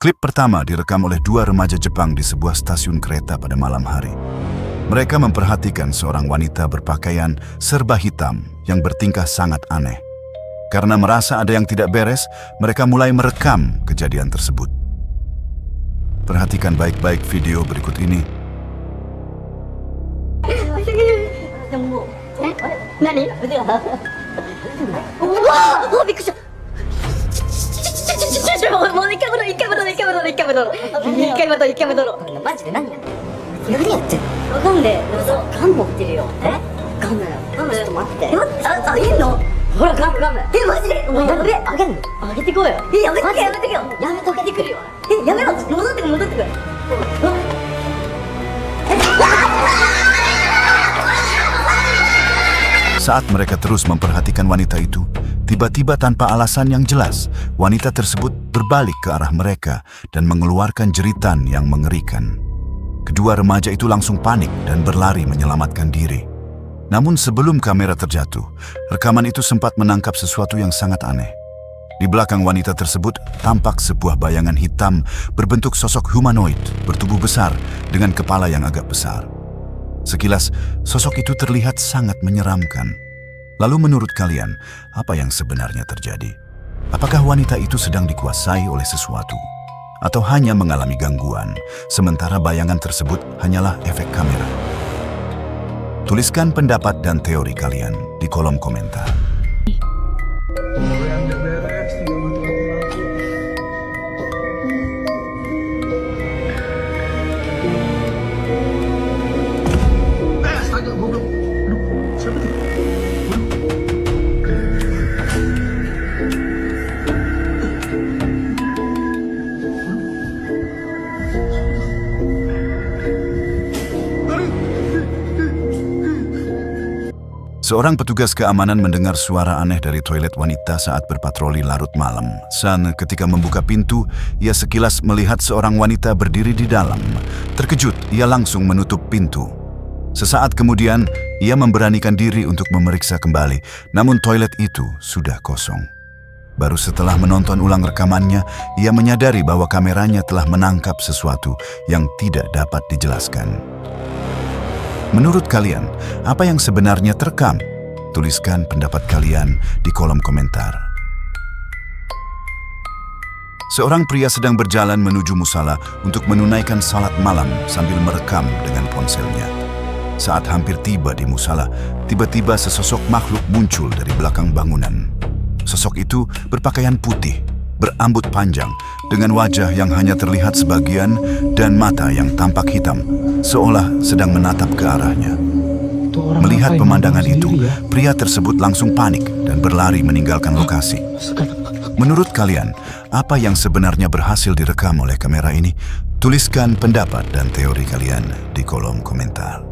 Klip pertama direkam oleh dua remaja Jepang di sebuah stasiun kereta pada malam hari. Mereka memperhatikan seorang wanita berpakaian serba hitam yang bertingkah sangat aneh. Karena merasa ada yang tidak beres, mereka mulai merekam kejadian tersebut. Perhatikan baik-baik video berikut ini. Saat mereka terus memperhatikan wanita itu, tiba-tiba tanpa alasan yang jelas, wanita tersebut berbalik ke arah mereka dan mengeluarkan jeritan yang mengerikan. Kedua remaja itu langsung panik dan berlari menyelamatkan diri. Namun sebelum kamera terjatuh, rekaman itu sempat menangkap sesuatu yang sangat aneh. Di belakang wanita tersebut tampak sebuah bayangan hitam berbentuk sosok humanoid bertubuh besar dengan kepala yang agak besar. Sekilas, sosok itu terlihat sangat menyeramkan. Lalu menurut kalian, apa yang sebenarnya terjadi? Apakah wanita itu sedang dikuasai oleh sesuatu? Atau hanya mengalami gangguan, sementara bayangan tersebut hanyalah efek kamera? Tuliskan pendapat dan teori kalian di kolom komentar. Seorang petugas keamanan mendengar suara aneh dari toilet wanita saat berpatroli larut malam. Ketika membuka pintu, ia sekilas melihat seorang wanita berdiri di dalam. Terkejut, ia langsung menutup pintu. Sesaat kemudian, ia memberanikan diri untuk memeriksa kembali, namun toilet itu sudah kosong. Baru setelah menonton ulang rekamannya, ia menyadari bahwa kameranya telah menangkap sesuatu yang tidak dapat dijelaskan. Menurut kalian, apa yang sebenarnya terekam? Tuliskan pendapat kalian di kolom komentar. Seorang pria sedang berjalan menuju musala untuk menunaikan salat malam sambil merekam dengan ponselnya. Saat hampir tiba di musala, tiba-tiba sesosok makhluk muncul dari belakang bangunan. Sosok itu berpakaian putih, berambut panjang, dengan wajah yang hanya terlihat sebagian dan mata yang tampak hitam, seolah sedang menatap ke arahnya. Melihat pemandangan itu, pria tersebut langsung panik dan berlari meninggalkan lokasi. Menurut kalian, apa yang sebenarnya berhasil direkam oleh kamera ini? Tuliskan pendapat dan teori kalian di kolom komentar.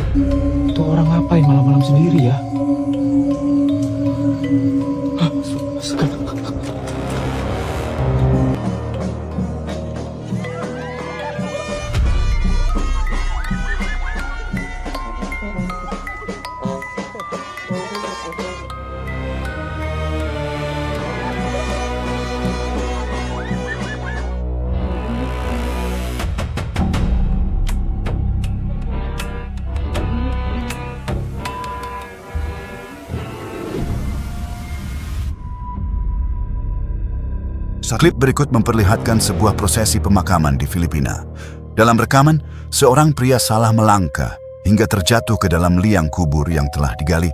Itu orang ngapain malam-malam sendiri ya? Klip berikut memperlihatkan sebuah prosesi pemakaman di Filipina. Dalam rekaman, seorang pria salah melangkah hingga terjatuh ke dalam liang kubur yang telah digali.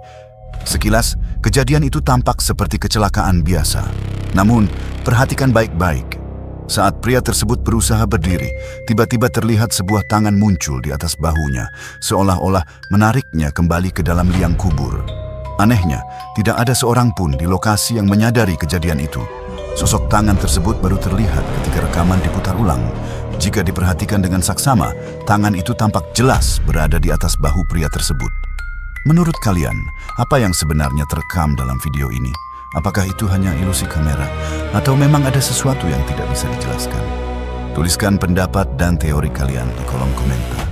Sekilas, kejadian itu tampak seperti kecelakaan biasa. Namun, perhatikan baik-baik. Saat pria tersebut berusaha berdiri, tiba-tiba terlihat sebuah tangan muncul di atas bahunya, seolah-olah menariknya kembali ke dalam liang kubur. Anehnya, tidak ada seorang pun di lokasi yang menyadari kejadian itu. Sosok tangan tersebut baru terlihat ketika rekaman diputar ulang. Jika diperhatikan dengan saksama, tangan itu tampak jelas berada di atas bahu pria tersebut. Menurut kalian, apa yang sebenarnya terekam dalam video ini? Apakah itu hanya ilusi kamera? Atau memang ada sesuatu yang tidak bisa dijelaskan? Tuliskan pendapat dan teori kalian di kolom komentar.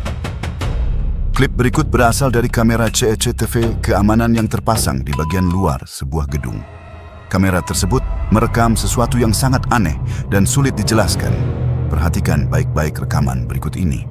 Klip berikut berasal dari kamera CCTV keamanan yang terpasang di bagian luar sebuah gedung. Kamera tersebut merekam sesuatu yang sangat aneh dan sulit dijelaskan. Perhatikan baik-baik rekaman berikut ini.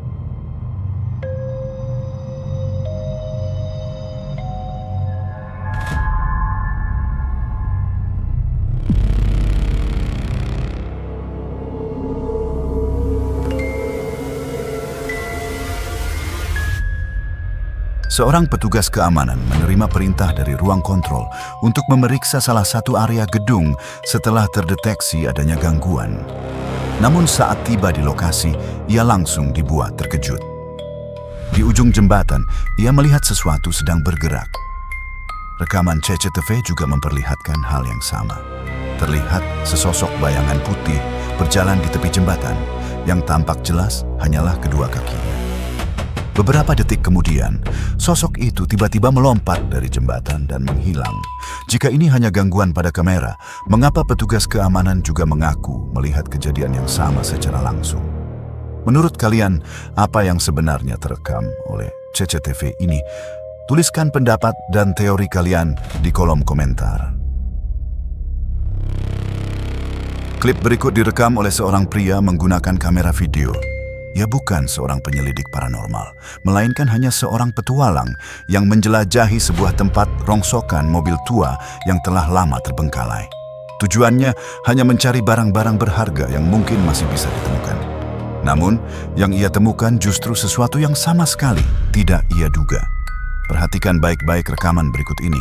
Seorang petugas keamanan menerima perintah dari ruang kontrol untuk memeriksa salah satu area gedung setelah terdeteksi adanya gangguan. Namun saat tiba di lokasi, ia langsung dibuat terkejut. Di ujung jembatan, ia melihat sesuatu sedang bergerak. Rekaman CCTV juga memperlihatkan hal yang sama. Terlihat sesosok bayangan putih berjalan di tepi jembatan, yang tampak jelas hanyalah kedua kakinya. Beberapa detik kemudian, sosok itu tiba-tiba melompat dari jembatan dan menghilang. Jika ini hanya gangguan pada kamera, mengapa petugas keamanan juga mengaku melihat kejadian yang sama secara langsung? Menurut kalian, apa yang sebenarnya terekam oleh CCTV ini? Tuliskan pendapat dan teori kalian di kolom komentar. Klip berikut direkam oleh seorang pria menggunakan kamera video. Ia bukan seorang penyelidik paranormal, melainkan hanya seorang petualang yang menjelajahi sebuah tempat rongsokan mobil tua yang telah lama terbengkalai. Tujuannya hanya mencari barang-barang berharga yang mungkin masih bisa ditemukan. Namun, yang ia temukan justru sesuatu yang sama sekali tidak ia duga. Perhatikan baik-baik rekaman berikut ini.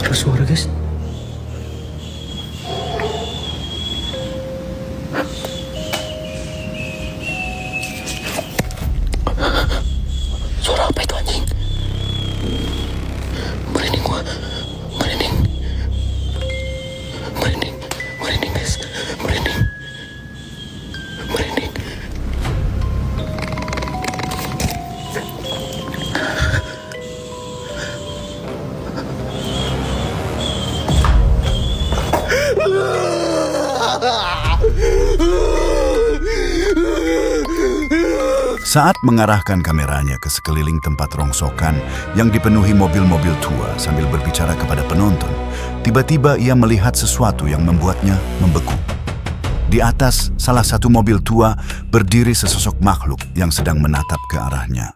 Ada suara, guys. Suara apa itu, anjing? Merinding gua. Merinding. Merinding. Merinding, guys. Merinding. Merinding. Saat mengarahkan kameranya ke sekeliling tempat rongsokan yang dipenuhi mobil-mobil tua sambil berbicara kepada penonton, tiba-tiba ia melihat sesuatu yang membuatnya membeku. Di atas salah satu mobil tua berdiri sesosok makhluk yang sedang menatap ke arahnya.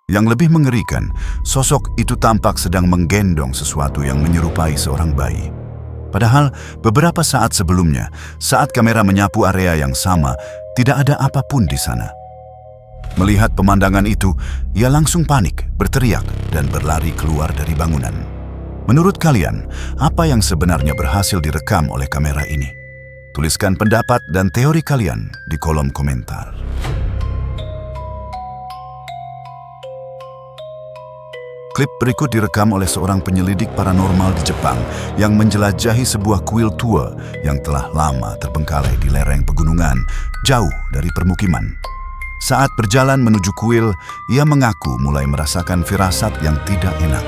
Yang lebih mengerikan, sosok itu tampak sedang menggendong sesuatu yang menyerupai seorang bayi. Padahal beberapa saat sebelumnya, saat kamera menyapu area yang sama, tidak ada apapun di sana. Melihat pemandangan itu, ia langsung panik, berteriak, dan berlari keluar dari bangunan. Menurut kalian, apa yang sebenarnya berhasil direkam oleh kamera ini? Tuliskan pendapat dan teori kalian di kolom komentar. Klip berikut direkam oleh seorang penyelidik paranormal di Jepang yang menjelajahi sebuah kuil tua yang telah lama terbengkalai di lereng pegunungan jauh dari permukiman. Saat berjalan menuju kuil, ia mengaku mulai merasakan firasat yang tidak enak.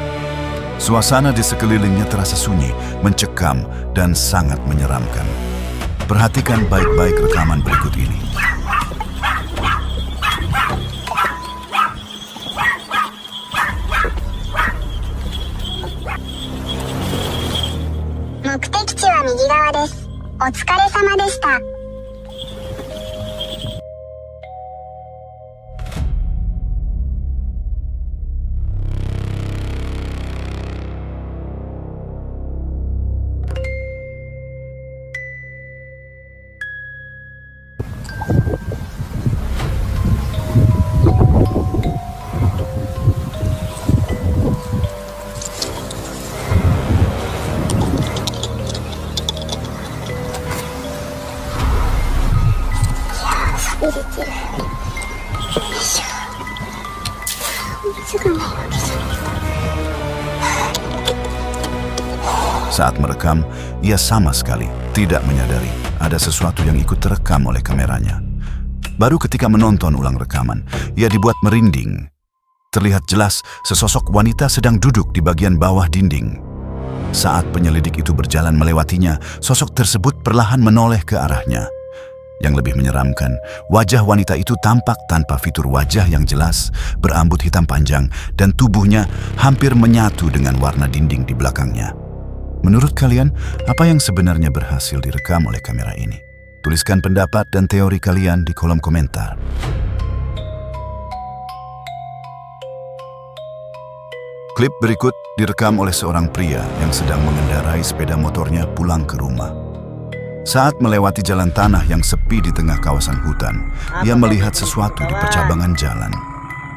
Suasana di sekelilingnya terasa sunyi, mencekam, dan sangat menyeramkan. Perhatikan baik-baik rekaman berikut ini. Muktekichi wa migi gawa desu. Otsukaresama deshita. Saat merekam, ia sama sekali tidak menyadari ada sesuatu yang ikut terekam oleh kameranya. Baru ketika menonton ulang rekaman, ia dibuat merinding. Terlihat jelas sesosok wanita sedang duduk di bagian bawah dinding. Saat penyelidik itu berjalan melewatinya, sosok tersebut perlahan menoleh ke arahnya. Yang lebih menyeramkan, wajah wanita itu tampak tanpa fitur wajah yang jelas, berambut hitam panjang, dan tubuhnya hampir menyatu dengan warna dinding di belakangnya. Menurut kalian, apa yang sebenarnya berhasil direkam oleh kamera ini? Tuliskan pendapat dan teori kalian di kolom komentar. Klip berikut direkam oleh seorang pria yang sedang mengendarai sepeda motornya pulang ke rumah. Saat melewati jalan tanah yang sepi di tengah kawasan hutan, ia melihat sesuatu di percabangan jalan.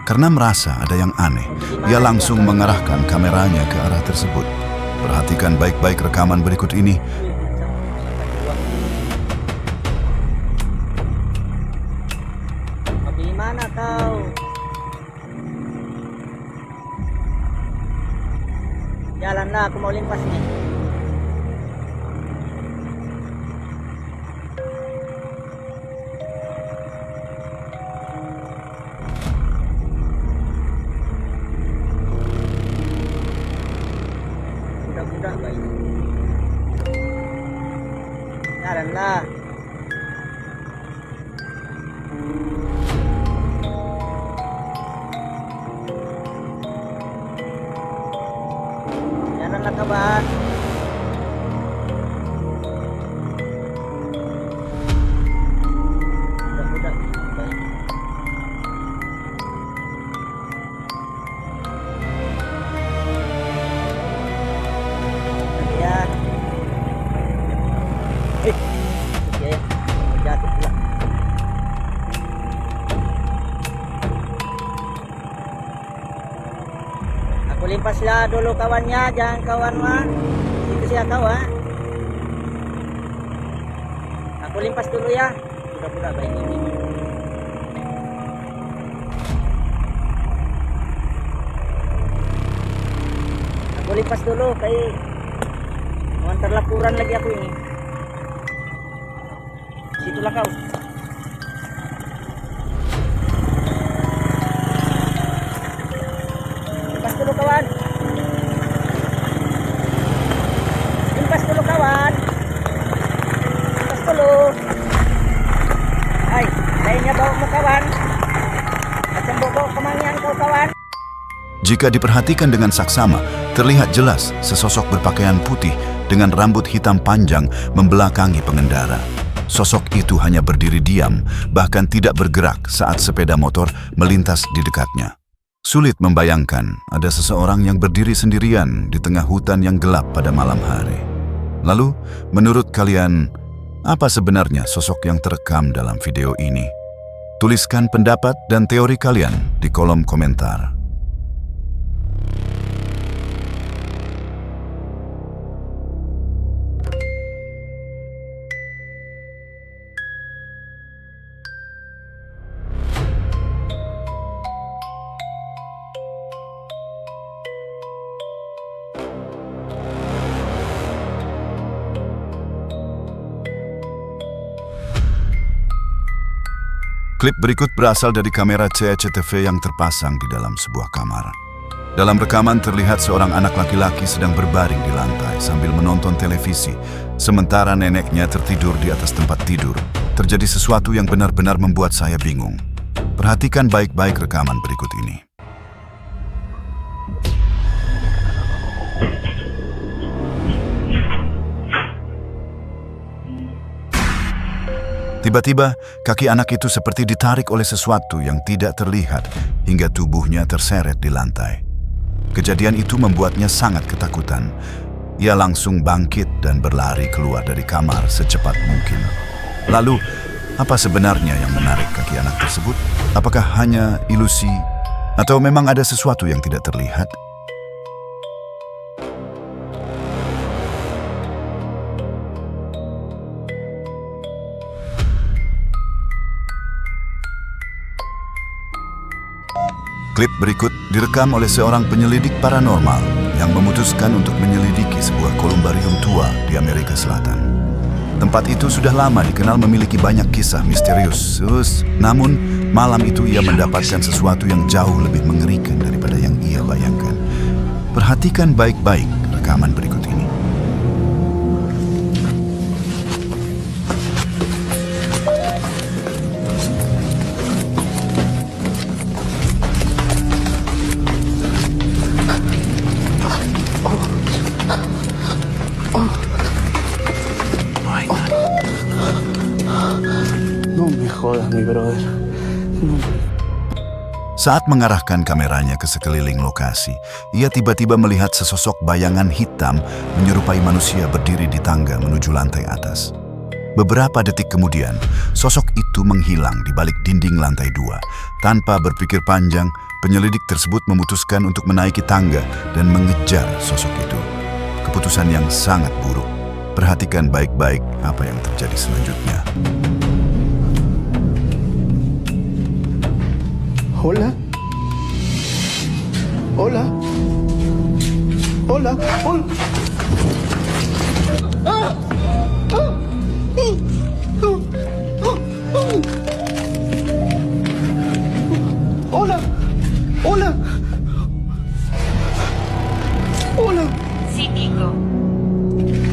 Karena merasa ada yang aneh, ia langsung mengarahkan kameranya ke arah tersebut. Perhatikan baik-baik rekaman berikut ini. Gimana kau? Jalanlah, aku mau limpas nih. Budak-budak baik. Jalanlah. Jalanlah kawan. Budak-budak baik. Ya. Ya, jatuh pula. Aku limpaslah dulu kawannya, jangan kawan mah. Itu sih kawan. Aku limpas dulu ya. Budak-budak baik ini. Aku limpas dulu kayak antar laporan lagi aku ini. Situlah kau. Limpas dulu kawan. Limpas dulu kawan. Limpas dulu. Hai, kayaknya bawa mu kawan. Macam bawa kemangian kau kawan. Jika diperhatikan dengan saksama, terlihat jelas sesosok berpakaian putih dengan rambut hitam panjang membelakangi pengendara. Sosok itu hanya berdiri diam, bahkan tidak bergerak saat sepeda motor melintas di dekatnya. Sulit membayangkan ada seseorang yang berdiri sendirian di tengah hutan yang gelap pada malam hari. Lalu, menurut kalian, apa sebenarnya sosok yang terekam dalam video ini? Tuliskan pendapat dan teori kalian di kolom komentar. Klip berikut berasal dari kamera CCTV yang terpasang di dalam sebuah kamar. Dalam rekaman terlihat seorang anak laki-laki sedang berbaring di lantai sambil menonton televisi, sementara neneknya tertidur di atas tempat tidur. Terjadi sesuatu yang benar-benar membuat saya bingung. Perhatikan baik-baik rekaman berikut ini. Tiba-tiba, kaki anak itu seperti ditarik oleh sesuatu yang tidak terlihat hingga tubuhnya terseret di lantai. Kejadian itu membuatnya sangat ketakutan. Ia langsung bangkit dan berlari keluar dari kamar secepat mungkin. Lalu, apa sebenarnya yang menarik kaki anak tersebut? Apakah hanya ilusi atau memang ada sesuatu yang tidak terlihat? Klip berikut direkam oleh seorang penyelidik paranormal yang memutuskan untuk menyelidiki sebuah kolumbarium tua di Amerika Selatan. Tempat itu sudah lama dikenal memiliki banyak kisah misterius. Namun, malam itu ia mendapatkan sesuatu yang jauh lebih mengerikan daripada yang ia bayangkan. Perhatikan baik-baik rekaman berikut ini. No me jodas, mi brother. Saat mengarahkan kameranya ke sekeliling lokasi, ia tiba-tiba melihat sesosok bayangan hitam menyerupai manusia berdiri di tangga menuju lantai atas. Beberapa detik kemudian, sosok itu menghilang di balik dinding lantai 2. Tanpa berpikir panjang, penyelidik tersebut memutuskan untuk menaiki tangga dan mengejar sosok itu. Keputusan yang sangat buruk. Perhatikan baik-baik apa yang terjadi selanjutnya. Hola. Hola. Hola. Hola. Hola. Hola. Hola. Sí, Kiko.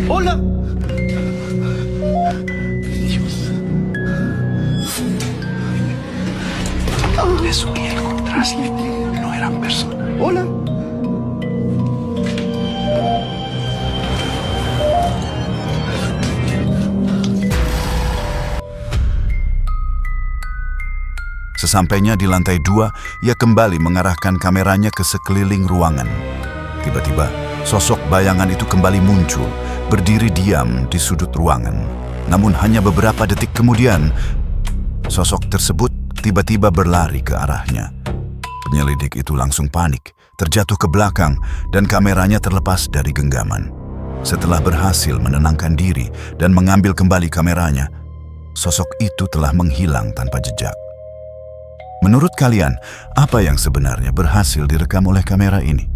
Hola. Eso y el contraste no eran personas. Hola. Sesampainya di lantai 2, ia kembali mengarahkan kameranya ke sekeliling ruangan. Tiba-tiba, sosok bayangan itu kembali muncul, berdiri diam di sudut ruangan. Namun hanya beberapa detik kemudian, sosok tersebut tiba-tiba berlari ke arahnya. Penyelidik itu langsung panik, terjatuh ke belakang, dan kameranya terlepas dari genggaman. Setelah berhasil menenangkan diri dan mengambil kembali kameranya, sosok itu telah menghilang tanpa jejak. Menurut kalian, apa yang sebenarnya berhasil direkam oleh kamera ini?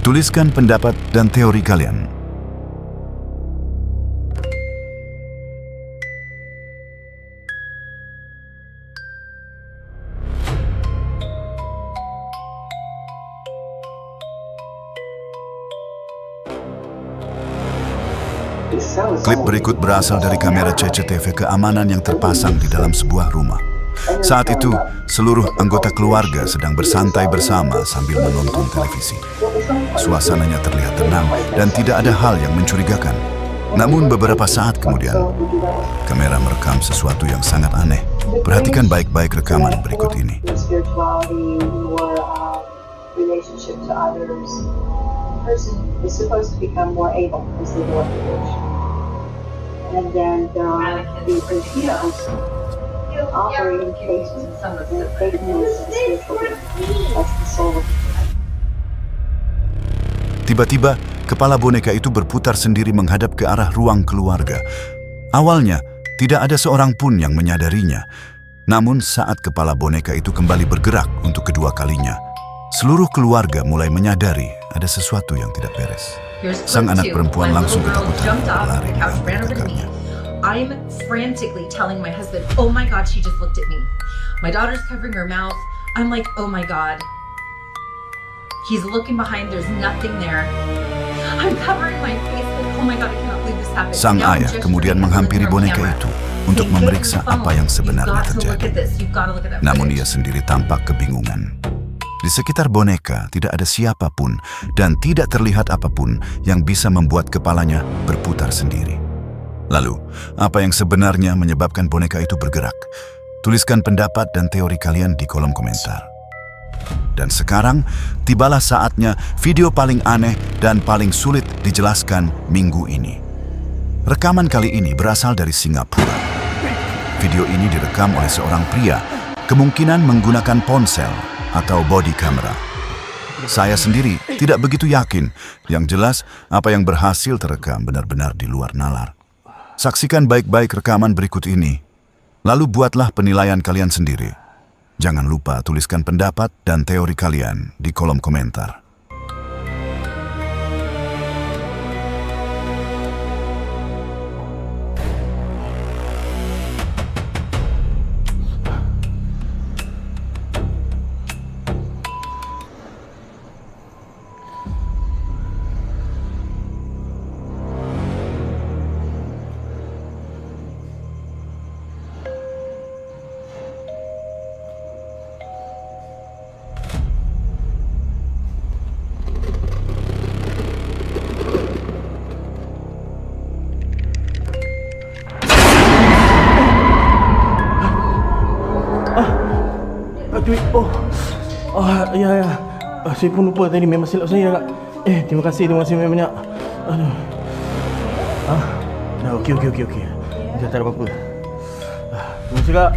Tuliskan pendapat dan teori kalian. Klip berikut berasal dari kamera CCTV keamanan yang terpasang di dalam sebuah rumah. Saat itu, seluruh anggota keluarga sedang bersantai bersama sambil menonton televisi. Suasananya terlihat tenang dan tidak ada hal yang mencurigakan. Namun beberapa saat kemudian, kamera merekam sesuatu yang sangat aneh. Perhatikan baik-baik rekaman berikut ini. And then the Filipinos operating cases and taking this spiritual being as the soul of Tiba-tiba, kepala boneka itu berputar sendiri menghadap ke arah ruang keluarga. Awalnya, tidak ada seorang pun yang menyadarinya. Namun saat kepala boneka itu kembali bergerak untuk kedua kalinya, seluruh keluarga mulai menyadari ada sesuatu yang tidak beres. Sang anak perempuan langsung ketakutan berlari mengambil kakinya. I'm frantically telling my husband, oh my God, she just looked at me. My daughter's covering her mouth. I'm like, oh my God. He's looking behind, there's nothing there. I'm covering my face like, oh my God, I cannot believe this happened. Sang Now I'm ayah gesturing kemudian at her mengampiri with her boneka camera. itu untuk Saying, memeriksa "Get on the apa phone. yang sebenarnya You've got to look terjadi. at this. You've got to look at that Namun footage." ia sendiri tampak kebingungan. Di sekitar boneka tidak ada siapapun dan tidak terlihat apapun yang bisa membuat kepalanya berputar sendiri. Lalu, apa yang sebenarnya menyebabkan boneka itu bergerak? Tuliskan pendapat dan teori kalian di kolom komentar. Dan sekarang, tibalah saatnya video paling aneh dan paling sulit dijelaskan minggu ini. Rekaman kali ini berasal dari Singapura. Video ini direkam oleh seorang pria, kemungkinan menggunakan ponsel atau body camera. Saya sendiri tidak begitu yakin. Yang jelas, apa yang berhasil terekam benar-benar di luar nalar. Saksikan baik-baik rekaman berikut ini. Lalu buatlah penilaian kalian sendiri. Jangan lupa tuliskan pendapat dan teori kalian di kolom komentar. tweet. Oh. Ya. Saya pun lupa tadi, memang silap saya, Kak. Terima kasih banyak. Aduh. Dah, okey. Dah tak ada apa-apa. Terima kasih, Kak.